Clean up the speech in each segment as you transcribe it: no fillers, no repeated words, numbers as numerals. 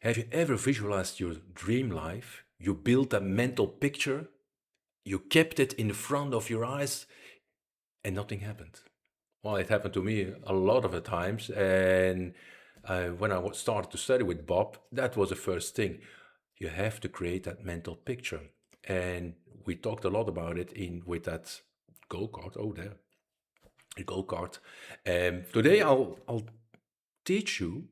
Have you ever visualized your dream life? You built a mental picture, you kept it in the front of your eyes, and nothing happened. Well, it happened to me a lot of the times, and when I started to study with Bob, that was the first thing. You have to create that mental picture, and we talked a lot about it in with that go kart. Oh, there, a go kart. Today, I'll teach you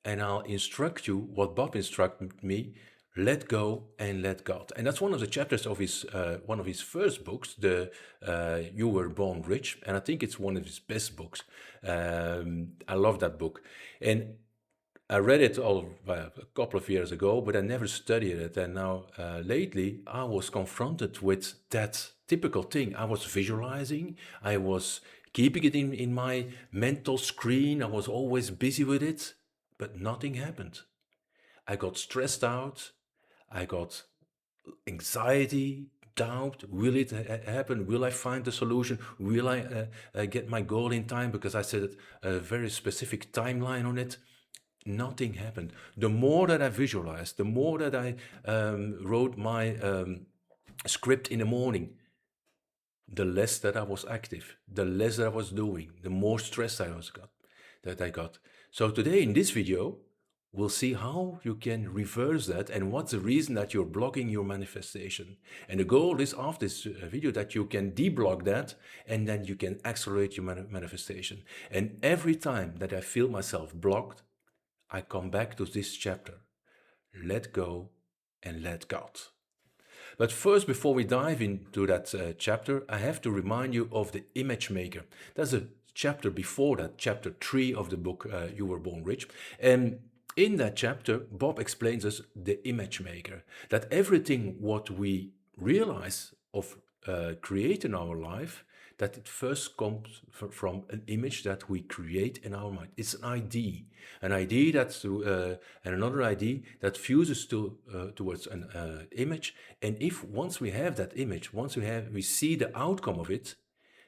and I'll instruct you what Bob instructed me. Let go and let God, and that's one of the chapters of his one of his first books, the You Were Born Rich, and I think it's one of his best books. I love that book, and I read it a couple of years ago, but I never studied it. And now lately, I was confronted with that typical thing. I was visualizing, I was keeping it in my mental screen, I was always busy with it, but nothing happened. I got stressed out, I got anxiety, doubt. Will it happen? Will I find the solution? Will I get my goal in time? Because I set a very specific timeline on it. Nothing happened. The more that I visualized, the more that I wrote my script in the morning, the less that I was active, the less that I was doing, the more stress I got. So today in this video, we'll see how you can reverse that and what's the reason that you're blocking your manifestation. And the goal is after this video that you can deblock that and then you can accelerate your manifestation. And every time that I feel myself blocked, I come back to this chapter. Let go and let God. But first, before we dive into that chapter, I have to remind you of the image maker. That's a chapter before that, chapter 3 of the book You Were Born Rich. And in that chapter, Bob explains us the image maker, that everything what we realize of creating our life, that it first comes from an image that we create in our mind. It's an ID that's and another ID that fuses towards an image. And if once we have that image, once we see the outcome of it,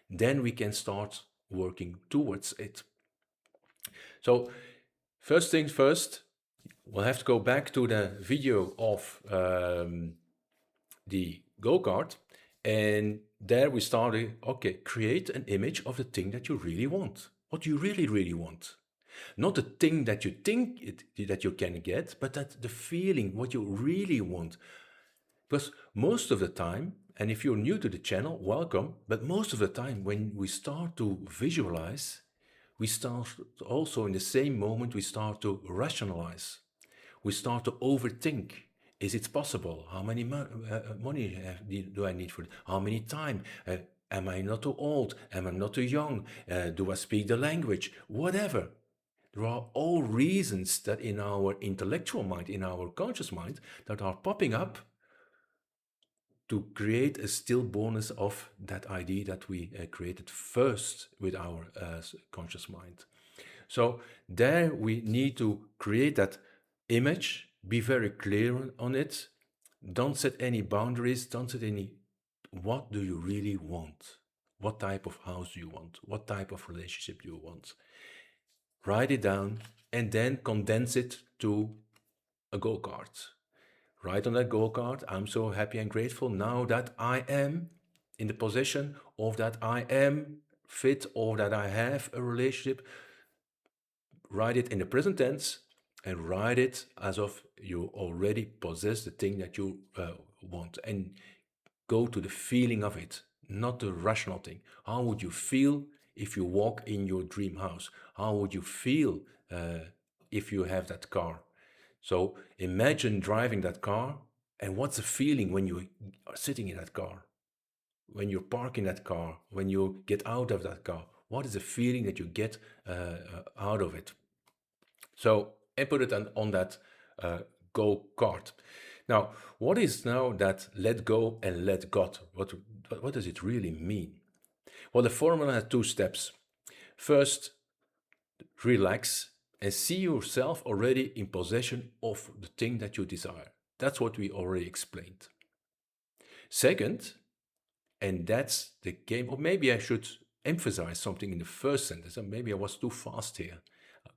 then we can start working towards it. So first things first, we'll have to go back to the video of the go-kart, and there we started, okay, create an image of the thing that you really want, what you really want. Not the thing that you think that you can get, but that the feeling, what you really want. Because most of the time, and if you're new to the channel, welcome, but most of the time when we start to visualize, we start also in the same moment, we start to rationalize. We start to overthink. Is it possible? How many money do I need for it? How many time? Am I not too old? Am I not too young? Do I speak the language? Whatever. There are all reasons that in our intellectual mind, in our conscious mind, that are popping up to create a still bonus of that idea that we created first with our conscious mind. So there we need to create that image, be very clear on it. Don't set any boundaries, don't set any, what do you really want? What type of house do you want? What type of relationship do you want? Write it down and then condense it to a go-kart. Write on that go-kart, I'm so happy and grateful now that I am in the position of that I am fit or that I have a relationship. Write it in the present tense and write it as if you already possess the thing that you want, and go to the feeling of it, not the rational thing. How would you feel if you walk in your dream house? How would you feel if you have that car? So imagine driving that car, and what's the feeling when you are sitting in that car? When you park in that car, when you get out of that car, what is the feeling that you get out of it? So I put it on that go-kart. Now, what is now that let go and let God? What does it really mean? Well, the formula has two steps. First, relax and see yourself already in possession of the thing that you desire. That's what we already explained. Second, and that's the game, or maybe I should emphasize something in the first sentence, and maybe I was too fast here,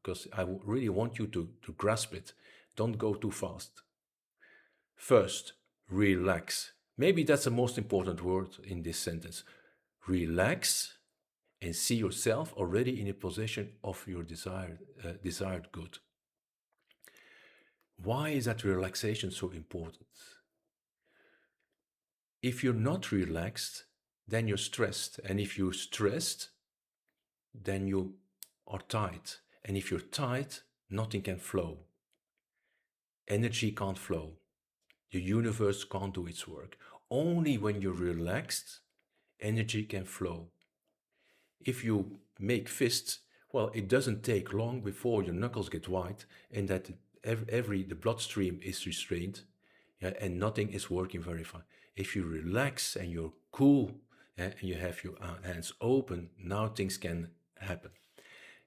because I really want you to grasp it. Don't go too fast. First, relax. Maybe that's the most important word in this sentence. Relax and see yourself already in a possession of your desired good. Why is that relaxation so important? If you're not relaxed, then you're stressed. And if you're stressed, then you are tight. And if you're tight, nothing can flow. Energy can't flow. The universe can't do its work. Only when you're relaxed, energy can flow. If you make fists, well, it doesn't take long before your knuckles get white and that the bloodstream is restrained, yeah, and nothing is working very fine. If you relax and you're cool, yeah, and you have your hands open, now things can happen.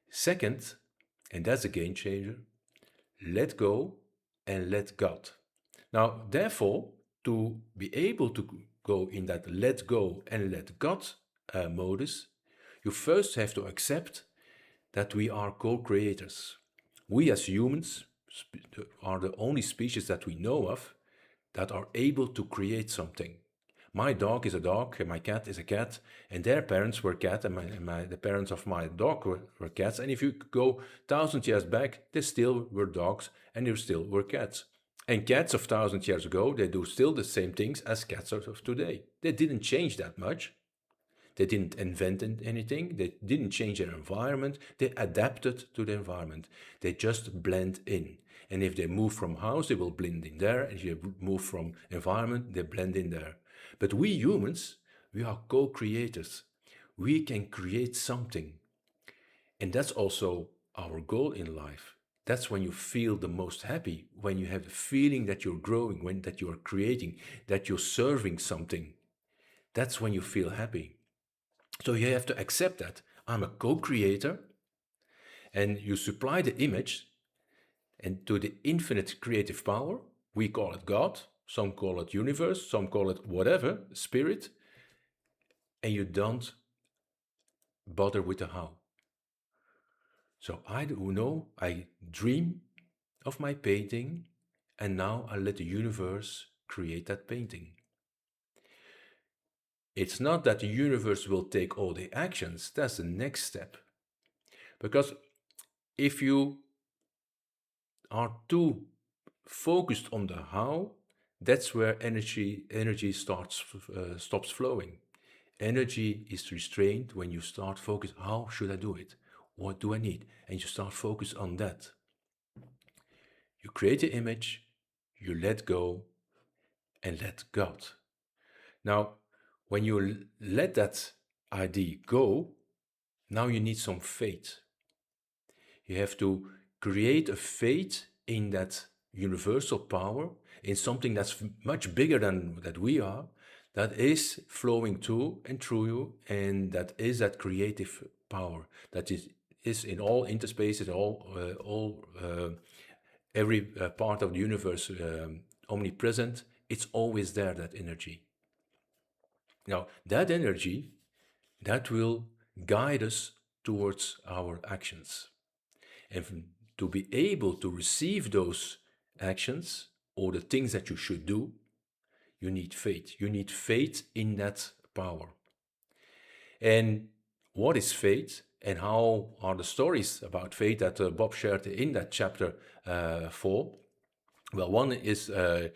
Second, and that's a game changer, let go and let God. Now, therefore, to be able to go in that let go and let God modus, you first have to accept that we are co-creators. We as humans are the only species that we know of that are able to create something. My dog is a dog, and my cat is a cat, and their parents were cat, and the parents of my dog were cats. And if you go 1,000 years back, they still were dogs, and they still were cats. And cats of 1,000 years ago, they do still the same things as cats of today. They didn't change that much. They didn't invent anything. They didn't change their environment. They adapted to the environment. They just blend in. And if they move from house, they will blend in there. And if they move from environment, they blend in there. But we humans, we are co-creators. We can create something. And that's also our goal in life. That's when you feel the most happy, when you have the feeling that you're growing, that you are creating, that you're serving something. That's when you feel happy. So you have to accept that I'm a co-creator, and you supply the image and to the infinite creative power. We call it God, some call it universe, some call it whatever, spirit, and you don't bother with the how. So I do know, I dream of my painting, and now I let the universe create that painting. It's not that the universe will take all the actions, that's the next step. Because if you are too focused on the how, that's where energy stops flowing. Energy is restrained when you start focus. How should I do it? What do I need? And you start focus on that. You create the image, you let go, and let God. Now, when you let that idea go, now you need some faith. You have to create a faith in that universal power, in something that's much bigger than that we are, that is flowing to and through you, and that is that creative power that is in all interspaces, every part of the universe, omnipresent. It's always there, that energy. Now, that energy, that will guide us towards our actions. And to be able to receive those actions or the things that you should do, you need faith. You need faith in that power. And what is faith, and how are the stories about faith that Bob shared in that chapter 4? Well, one is the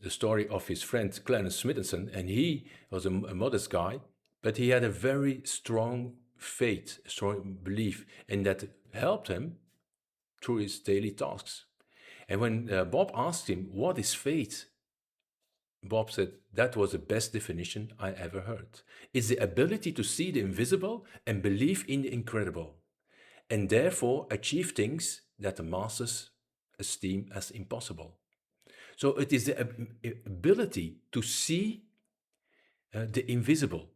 story of his friend Clarence Smithson, and he was a modest guy, but he had a very strong faith, a strong belief, and that helped him through his daily tasks. And when Bob asked him, what is faith? Bob said, that was the best definition I ever heard. It's the ability to see the invisible and believe in the incredible, and therefore achieve things that the masses esteem as impossible. So it is the ability to see the invisible.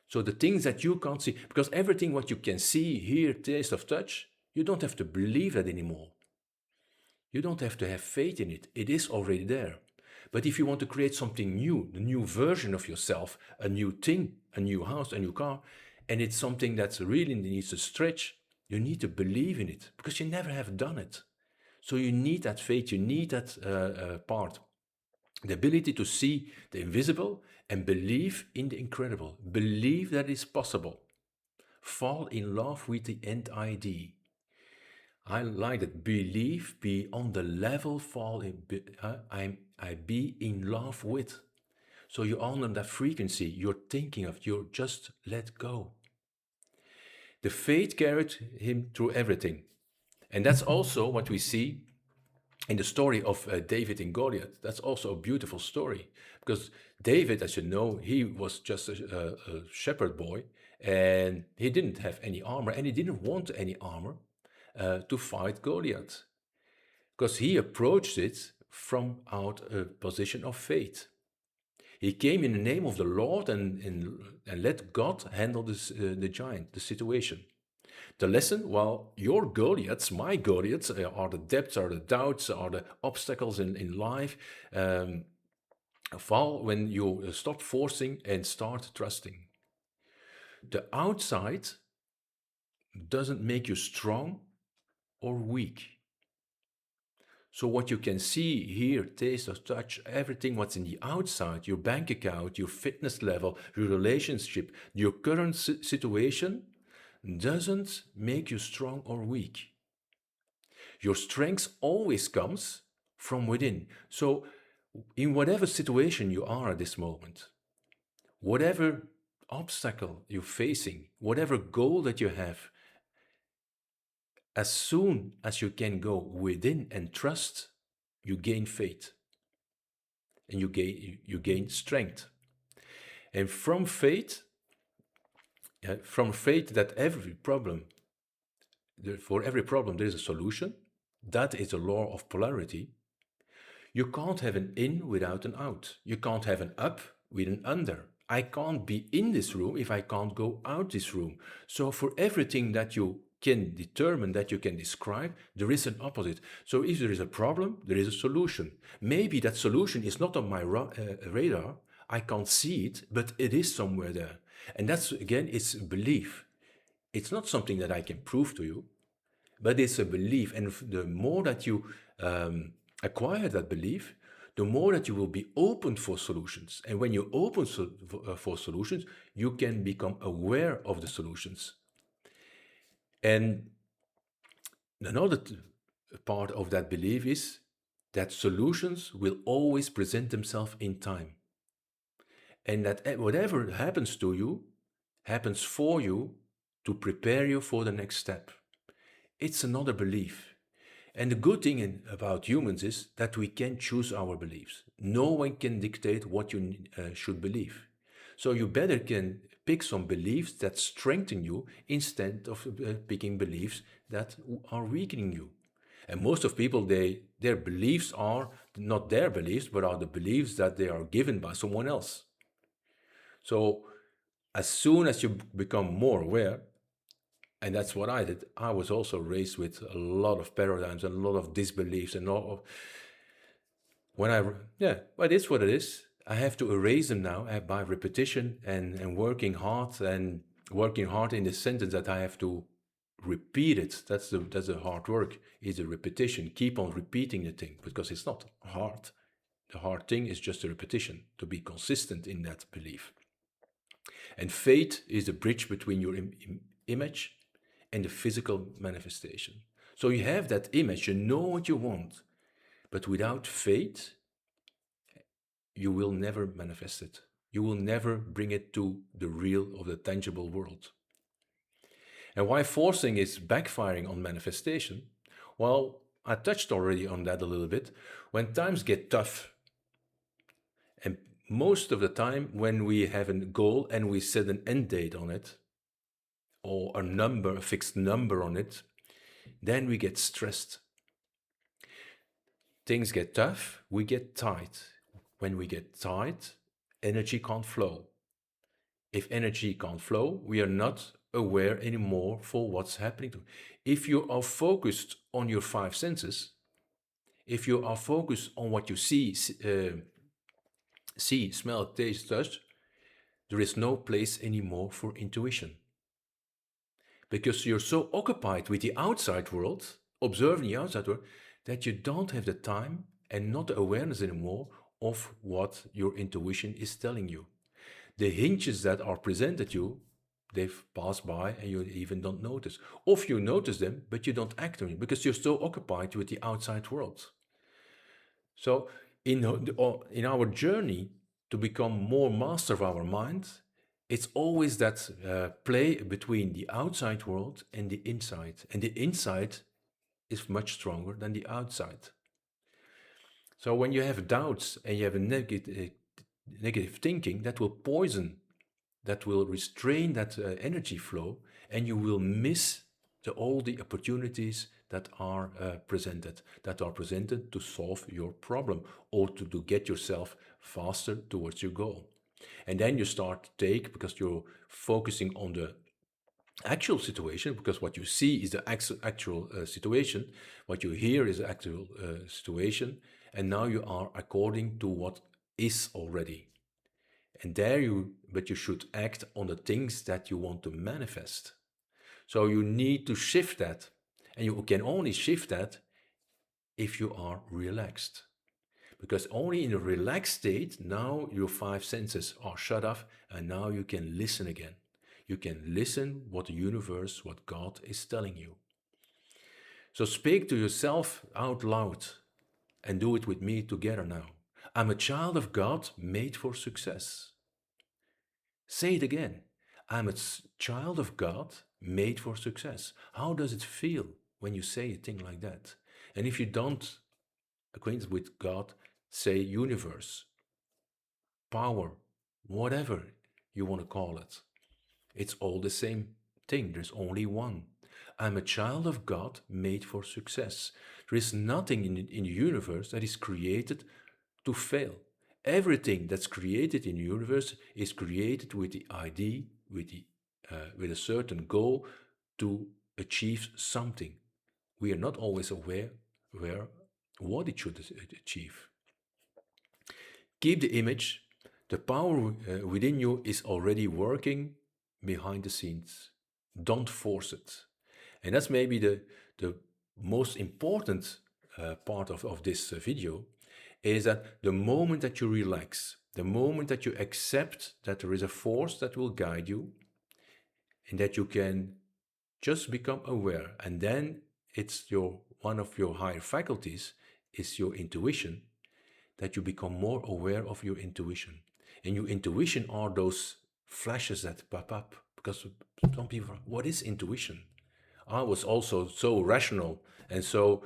So the things that you can't see, because everything what you can see, hear, taste, or touch, you don't have to believe that anymore. You don't have to have faith in it. It is already there. But if you want to create something new, the new version of yourself, a new thing, a new house, a new car, and it's something that really needs to stretch, you need to believe in it because you never have done it. So you need that faith, you need that part, the ability to see the invisible and believe in the incredible, believe that it's possible. Fall in love with the end ID. I like that. Believe, be on the level, fall in. I be in love with. So you honor that frequency you're thinking of. You just let go. The faith carried him through everything, and that's also what we see in the story of David and Goliath. That's also a beautiful story because David, as you know, he was just a shepherd boy, and he didn't have any armor, and he didn't want any armor to fight Goliath, because he approached it from out a position of faith. He came in the name of the Lord and let God handle this, the giant, the situation. The lesson, well, your Goliaths, my Goliaths, are the debts, are the doubts, are the obstacles in life, fall when you stop forcing and start trusting. The outside doesn't make you strong or weak. So what you can see, hear, taste, or touch, everything what's in the outside, your bank account, your fitness level, your relationship, your current situation, doesn't make you strong or weak. Your strength always comes from within. So in whatever situation you are at this moment, whatever obstacle you're facing, whatever goal that you have, as soon as you can go within and trust, you gain faith and you gain strength. And from faith that for every problem there is a solution. That is a law of polarity. You can't have an in without an out. You can't have an up with an under. I can't be in this room if I can't go out this room. So for everything that you can determine, that you can describe, there is an opposite. So if there is a problem, there is a solution. Maybe that solution is not on my radar. I can't see it, but it is somewhere there. And that's, again, it's belief. It's not something that I can prove to you, but it's a belief. And the more that you acquire that belief, the more that you will be open for solutions. And when you open for solutions, you can become aware of the solutions. And another part of that belief is that solutions will always present themselves in time. And that whatever happens to you, happens for you to prepare you for the next step. It's another belief. And the good thing about humans is that we can choose our beliefs. No one can dictate what you should believe. So you better can pick some beliefs that strengthen you instead of picking beliefs that are weakening you. And most of people, their beliefs are not their beliefs, but are the beliefs that they are given by someone else. So as soon as you become more aware, and that's what I did. I was also raised with a lot of paradigms and a lot of disbeliefs and all of but it's what it is. I have to erase them now by repetition and working hard in the sentence that I have to repeat it. That's the hard work, is a repetition. Keep on repeating the thing because it's not hard. The hard thing is just a repetition, to be consistent in that belief. And faith is the bridge between your image and the physical manifestation. So you have that image, you know what you want, but without faith, you will never manifest it. You will never bring it to the real of the tangible world. And why forcing is backfiring on manifestation? Well, I touched already on that a little bit. When times get tough, and most of the time when we have a goal and we set an end date on it, or a fixed number on it, then we get stressed. Things get tough, we get tight. When we get tight, energy can't flow. If energy can't flow, we are not aware anymore for what's happening. If you are focused on your five senses, if you are focused on what you see, smell, taste, touch, there is no place anymore for intuition. Because you're so occupied with the outside world, observing the outside world, that you don't have the time and not the awareness anymore of what your intuition is telling you. The hinges that are presented you, they've passed by and you even don't notice. Or you notice them, but you don't act on it because you're so occupied with the outside world. So in our journey to become more master of our mind, it's always that play between the outside world and the inside. And the inside is much stronger than the outside. So when you have doubts and you have a negative thinking, that will poison, that will restrain that energy flow, and you will miss all the opportunities that are presented to solve your problem or to get yourself faster towards your goal. And then you start to take, because you're focusing on the actual situation, because what you see is the actual situation, what you hear is the actual situation, and now you are according to what is already. And but you should act on the things that you want to manifest. So you need to shift that. And you can only shift that if you are relaxed. Because only in a relaxed state, now your five senses are shut off, and now you can listen again. You can listen what the universe, what God is telling you. So speak to yourself out loud and do it with me together now. I'm a child of God made for success. Say it again. I'm a child of God made for success. How does it feel when you say a thing like that? And if you don't acquainted with God, say universe, power, whatever you want to call it. It's all the same thing. There's only one. I'm a child of God made for success. There is nothing in the universe that is created to fail. Everything that's created in the universe is created with the idea, with a certain goal to achieve something. We are not always aware what it should achieve. Keep the image. The power within you is already working behind the scenes. Don't force it. And that's maybe the most important part of this video, is that the moment that you relax, the moment that you accept that there is a force that will guide you and that you can just become aware, and then it's one of your higher faculties is your intuition, that you become more aware of your intuition. And your intuition are those flashes that pop up. Because some people, what is intuition? I was also so rational and so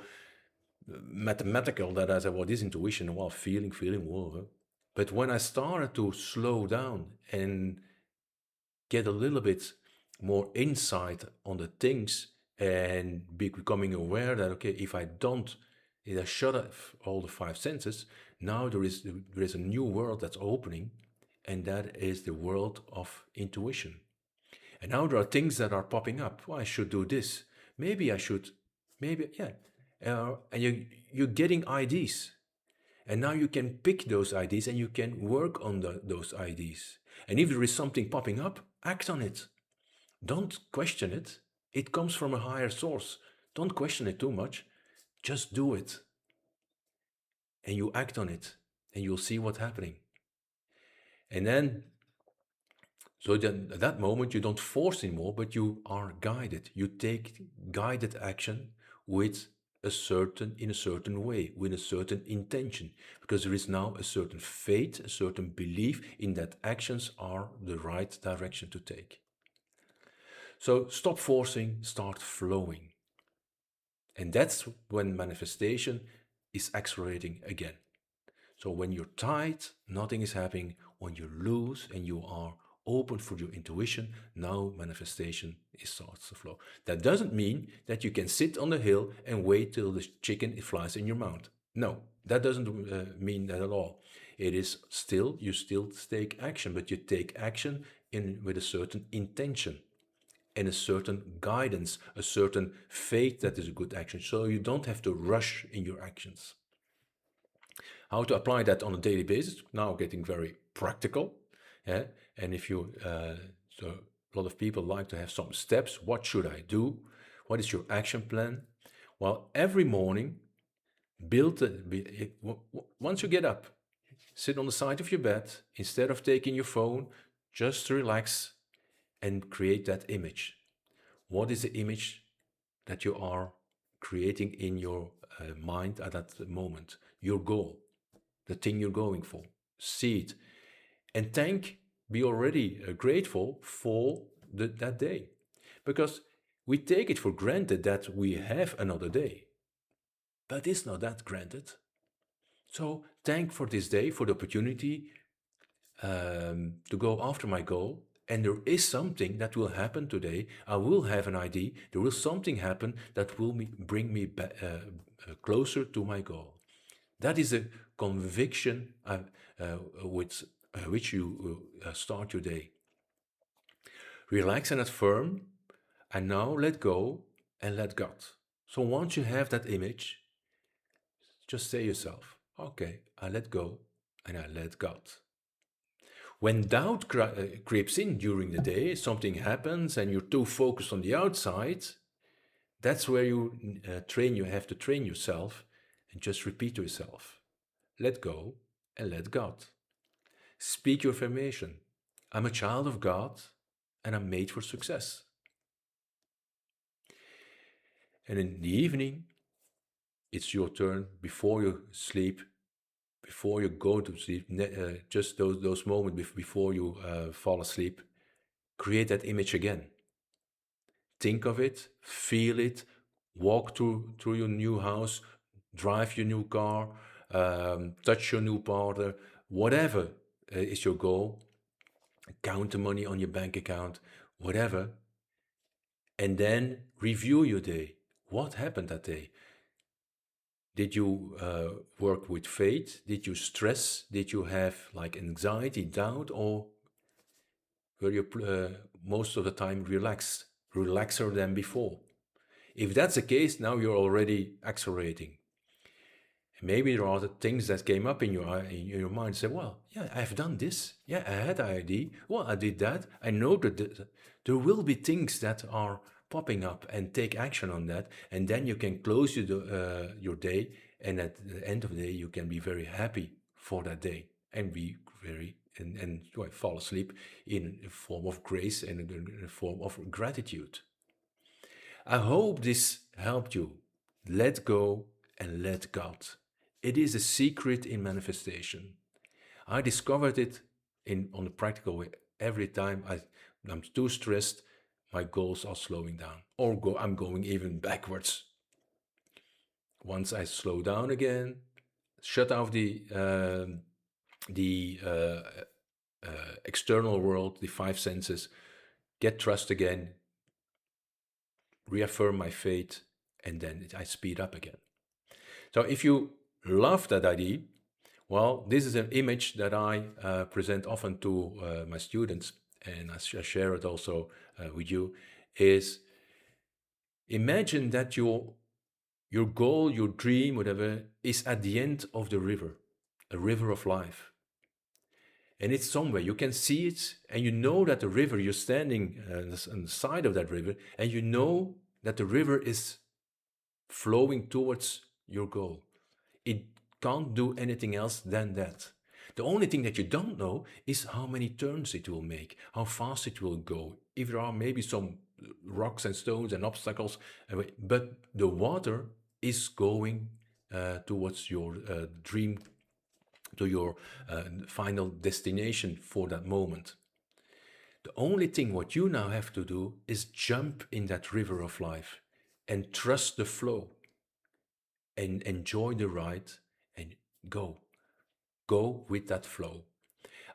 mathematical that I said, what is intuition? Well, feeling, whoa. But when I started to slow down and get a little bit more insight on the things and becoming aware that, okay, if I shut off all the five senses, now there is a new world that's opening, and that is the world of intuition. And now there are things that are popping up. Well, I should do this. Maybe I should. Maybe, yeah. And you're getting ideas. And now you can pick those ideas and you can work on those ideas. And if there is something popping up, act on it. Don't question it. It comes from a higher source. Don't question it too much. Just do it. And you act on it. And you'll see what's happening. And then, so then at that moment, you don't force anymore, but you are guided. You take guided action in a certain way, with a certain intention, because there is now a certain faith, a certain belief in that actions are the right direction to take. So stop forcing, start flowing. And that's when manifestation is accelerating again. So when you're tight, nothing is happening. When you lose and you are open for your intuition, now manifestation starts to flow. That doesn't mean that you can sit on the hill and wait till the chicken flies in your mouth. No, that doesn't mean that at all. It is still, you still take action, but you take action with a certain intention and a certain guidance, a certain faith that is a good action. So you don't have to rush in your actions. How to apply that on a daily basis? Now getting very practical. Yeah? And if you, so a lot of people like to have some steps. What should I do? What is your action plan? Well, every morning Once you get up, sit on the side of your bed. Instead of taking your phone, just relax and create that image. What is the image that you are creating in your mind at that moment? Your goal, the thing you're going for. See it and be already grateful for that day. Because we take it for granted that we have another day, but it's not that granted. So thank for this day, for the opportunity to go after my goal. And there is something that will happen today. I will have an idea. There will something happen that will bring me closer to my goal. That is a conviction with which you start your day. Relax and affirm, and now let go and let God. So once you have that image, just say yourself, okay, I let go and I let God. When doubt creeps in during the day, something happens and you're too focused on the outside, that's where you have to train yourself and just repeat to yourself, let go and let God. Speak your affirmation. I'm a child of God and I'm made for success. And in the evening, it's your turn before you sleep, before you go to sleep, just those moments before you fall asleep, create that image again. Think of it, feel it, walk through your new house, drive your new car, touch your new partner, whatever is your goal, count the money on your bank account, whatever, and then review your day. What happened that day? Did you work with faith? Did you stress? Did you have like anxiety, doubt, or were you most of the time relaxer than before? If that's the case, now you're already accelerating. Maybe there are the things that came up in your mind. Say, well, yeah, I've done this. Yeah, I had an idea. Well, I did that. I know that there will be things that are popping up, and take action on that, and then you can close your day, and at the end of the day, you can be very happy for that day and be very well, fall asleep in a form of grace and in a form of gratitude. I hope this helped you. Let go and let God. It is a secret in manifestation. I discovered it on a practical way. Every time I'm too stressed, my goals are slowing down, or I'm going even backwards. Once I slow down again, shut off the external world, the five senses, get trust again, reaffirm my faith, and then I speed up again. So if you love that idea, well, this is an image that I present often to my students, and I share it also with you, is imagine that your goal, your dream, whatever, is at the end of the river, a river of life. And it's somewhere, you can see it, and you know that the river, you're standing on the side of that river, and you know that the river is flowing towards your goal. It can't do anything else than that. The only thing that you don't know is how many turns it will make, how fast it will go, if there are maybe some rocks and stones and obstacles, but the water is going towards your dream, to your final destination for that moment. The only thing what you now have to do is jump in that river of life and trust the flow and enjoy the ride and go. Go with that flow.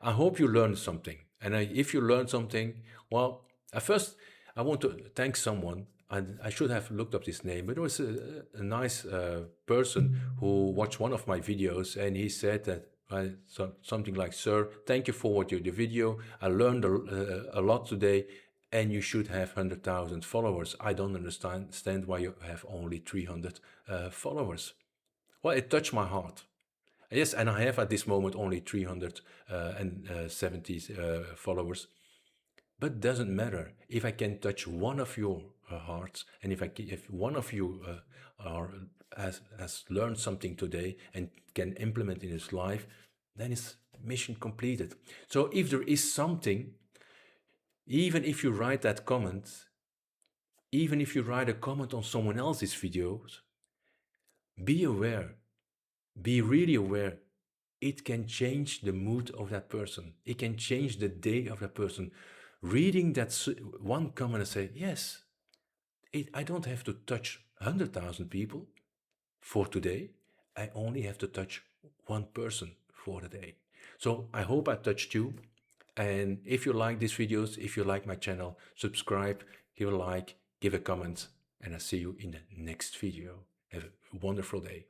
I hope you learned something. And if you learned something, well, at first, I want to thank someone. I should have looked up his name, but it was a nice person who watched one of my videos, and he said that something like, "Sir, thank you for what you the video. I learned a lot today, and you should have 100,000 followers. I don't understand why you have only 300 followers." Well, it touched my heart. Yes, and I have at this moment only 370 followers. But it doesn't matter if I can touch one of your hearts, and if one of you are has learned something today and can implement in his life, then it's mission completed. So if there is something, even if you write that comment, even if you write a comment on someone else's videos, be aware, be really aware. It can change the mood of that person. It can change the day of that person. Reading that one comment and say, yes, I don't have to touch 100,000 people for today. I only have to touch one person for the day. So I hope I touched you. And if you like these videos, if you like my channel, subscribe, give a like, give a comment, and I'll see you in the next video. Have a wonderful day.